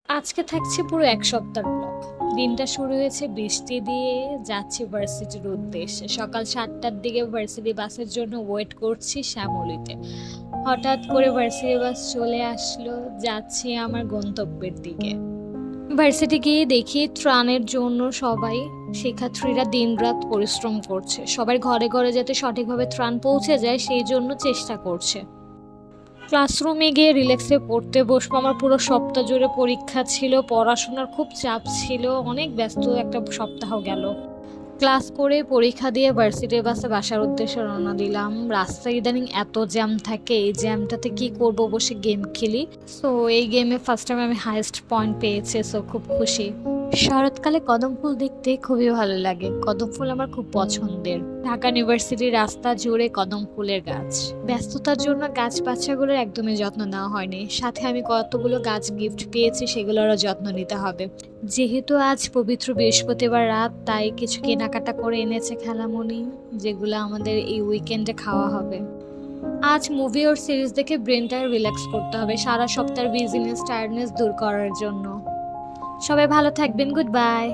আজকে থাকছে পুরো এক সপ্তাহ ব্লগ। দিনটা শুরু হয়েছে বৃষ্টি দিয়ে, যাচ্ছি ভার্সিটির উদ্দেশ্যে। সকাল 7টার দিকে ভার্সিটি বাসের জন্য ওয়েট করছি শ্যামলীতে। হঠাৎ করে ভার্সিটি বাস চলে আসলো, যাচ্ছি আমার গন্তব্যের দিকে। ভার্সিটি গিয়ে দেখি ত্রাণের জন্য সবাই শিক্ষার্থীরা দিনরাত পরিশ্রম করছে। সবার ঘরে ঘরে যাতে সঠিকভাবে ত্রাণ পৌঁছে যায় সেই জন্য চেষ্টা করছে। ক্লাসরুমে গিয়ে রিল্যাক্সে পড়তে বসবো। আমার পুরো সপ্তাহ জুড়ে পরীক্ষা ছিল, পড়াশোনার খুব চাপ ছিল, অনেক ব্যস্ত একটা সপ্তাহ গেল। ক্লাস করে পরীক্ষা দিয়ে ভার্সিটির বাসে বাসার উদ্দেশ্যে রওনা দিলাম। রাস্তায় ইদানিং এত জ্যাম থাকে, এই জ্যামটাতে কি করব, বসে গেম খেলি। সো এই গেমে ফার্স্ট টাইম আমি হাইয়েস্ট পয়েন্ট পেয়েছি, সো খুব খুশি। শরৎকালে কদম ফুল দেখতে খুবই ভালো লাগে। কদম ফুল আমার খুব পছন্দের। ঢাকা ইউনিভার্সিটির রাস্তা জুড়ে কদম ফুলের গাছ। ব্যস্ততার জন্য গাছ বাচ্চাগুলোর একদমই যত্ন নেওয়া হয়নি। সাথে আমি কতগুলো গাছ গিফট পেয়েছি, সেগুলোরও যত্ন নিতে হবে। যেহেতু আজ পবিত্র বৃহস্পতিবার রাত, তাই কিছু কেনাকাটা করে এনেছে খালামণি, যেগুলো আমাদের এই উইকেন্ডে খাওয়া হবে। আজ মুভি ওর সিরিজ দেখে ব্রেনটা রিল্যাক্স করতে হবে, সারা সপ্তাহের বিজিনেস টায়ার্ডনেস দূর করার জন্য। সবাই ভালো থাকবেন, গুড বাই।